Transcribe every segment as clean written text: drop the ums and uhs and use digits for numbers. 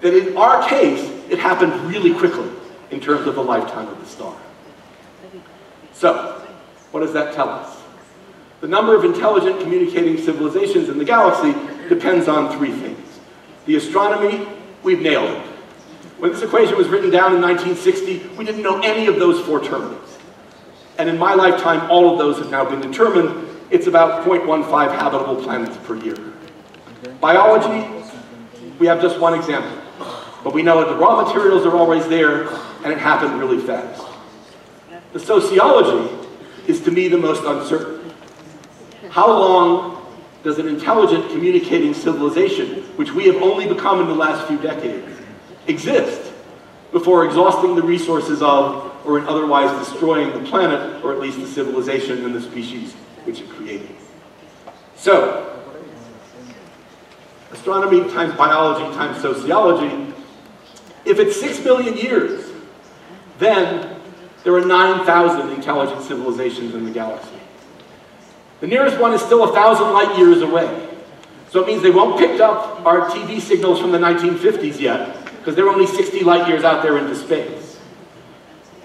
that in our case, it happened really quickly in terms of the lifetime of the star. So, what does that tell us? The number of intelligent communicating civilizations in the galaxy depends on three things. The astronomy, we've nailed it. When this equation was written down in 1960, we didn't know any of those four terms. And in my lifetime, all of those have now been determined. It's about 0.15 habitable planets per year. Biology, we have just one example. But we know that the raw materials are always there, and it happened really fast. The sociology is, to me, the most uncertain. How long does an intelligent communicating civilization, which we have only become in the last few decades, exist before exhausting the resources of, or in otherwise destroying the planet, or at least the civilization and the species which it created? So, astronomy times biology times sociology, if it's 6 billion years, then there are 9,000 intelligent civilizations in the galaxy. The nearest one is still 1,000 light years away. So it means they won't pick up our TV signals from the 1950s yet, because they're only 60 light years out there into space.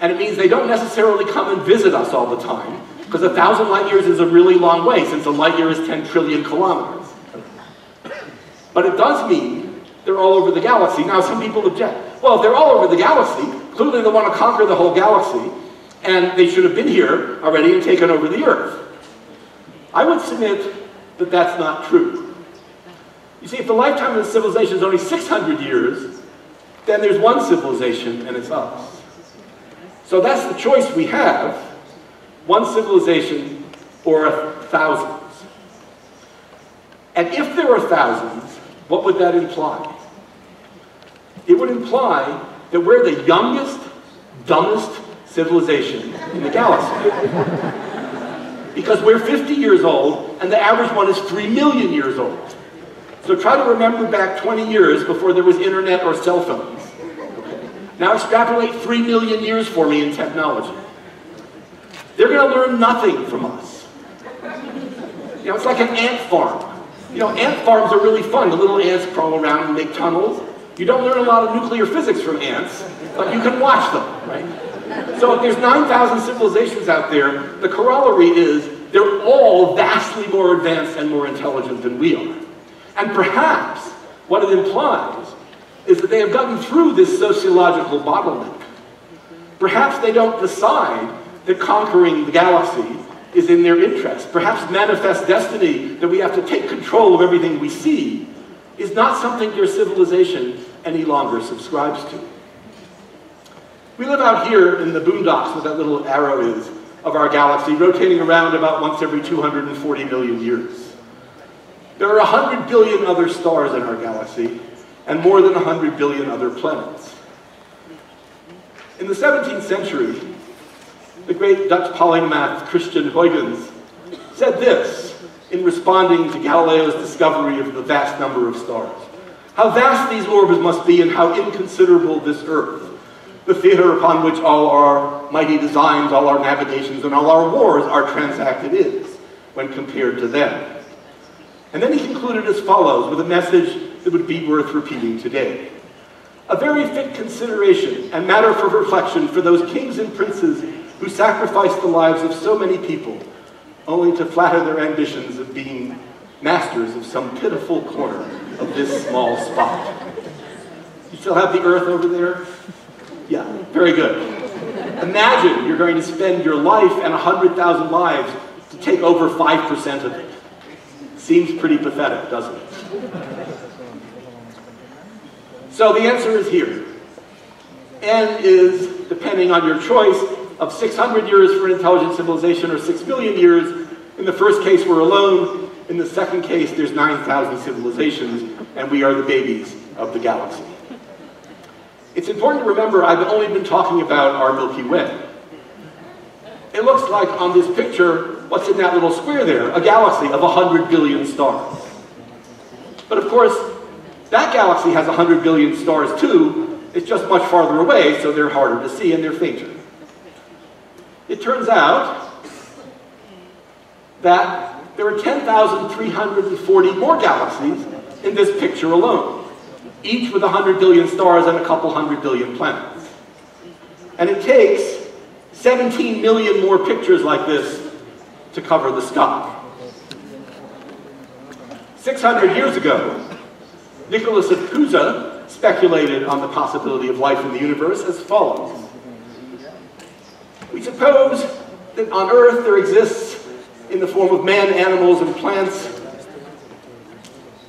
And it means they don't necessarily come and visit us all the time, because 1,000 light years is a really long way, since a light year is 10 trillion kilometers. But it does mean they're all over the galaxy. Now, some people object. Well, if they're all over the galaxy, clearly they want to conquer the whole galaxy, and they should have been here already and taken over the Earth. I would submit that that's not true. You see, if the lifetime of the civilization is only 600 years, then there's one civilization, and it's us. So that's the choice we have, one civilization or thousands. And if there are thousands, what would that imply? It would imply that we're the youngest, dumbest civilization in the galaxy. Because we're 50 years old, and the average one is 3 million years old. So try to remember back 20 years before there was internet or cell phones. Okay. Now extrapolate 3 million years for me in technology. They're going to learn nothing from us. You know, it's like an ant farm. You know, ant farms are really fun. The little ants crawl around and make tunnels. You don't learn a lot of nuclear physics from ants, but you can watch them, right? So if there's 9,000 civilizations out there, the corollary is they're all vastly more advanced and more intelligent than we are. And perhaps what it implies is that they have gotten through this sociological bottleneck. Perhaps they don't decide that conquering the galaxy is in their interest. Perhaps manifest destiny, that we have to take control of everything we see, is not something their civilization any longer subscribes to. We live out here in the boondocks, where that little arrow is, of our galaxy, rotating around about once every 240 million years. There are 100 billion other stars in our galaxy, and more than 100 billion other planets. In the 17th century, the great Dutch polymath Christian Huygens said this in responding to Galileo's discovery of the vast number of stars. How vast these orbs must be, and how inconsiderable this Earth, the theater upon which all our mighty designs, all our navigations, and all our wars are transacted is, when compared to them. And then he concluded as follows, with a message that would be worth repeating today. A very fit consideration and matter for reflection for those kings and princes who sacrificed the lives of so many people, only to flatter their ambitions of being masters of some pitiful corner of this small spot. You still have the Earth over there? Yeah, very good. Imagine you're going to spend your life and 100,000 lives to take over 5% of it. Seems pretty pathetic, doesn't it? So the answer is here. N is, depending on your choice, of 600 years for an intelligent civilization or 6 billion years. In the first case, we're alone. In the second case, there's 9,000 civilizations, and we are the babies of the galaxy. It's important to remember I've only been talking about our Milky Way. It looks like on this picture, what's in that little square there? A galaxy of 100 billion stars. But of course, that galaxy has 100 billion stars too. It's just much farther away, so they're harder to see and they're fainter. It turns out that there are 10,340 more galaxies in this picture alone. each with 100 billion stars and a couple 100 billion planets. And it takes 17 million more pictures like this to cover the sky. 600 years ago, Nicholas of Pisa speculated on the possibility of life in the universe as follows. We suppose that on Earth there exists in the form of man, animals, and plants,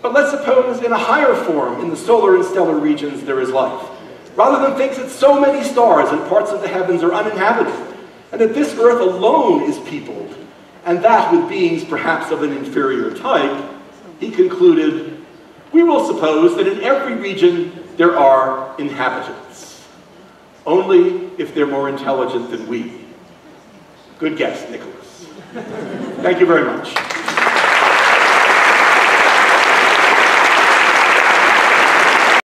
but let's suppose in a higher form in the solar and stellar regions there is life, rather than think that so many stars and parts of the heavens are uninhabited, and that this Earth alone is peopled, and that with beings perhaps of an inferior type. He concluded, we will suppose that in every region there are inhabitants, only if they're more intelligent than we. Good guess, Nicholas. Thank you very much.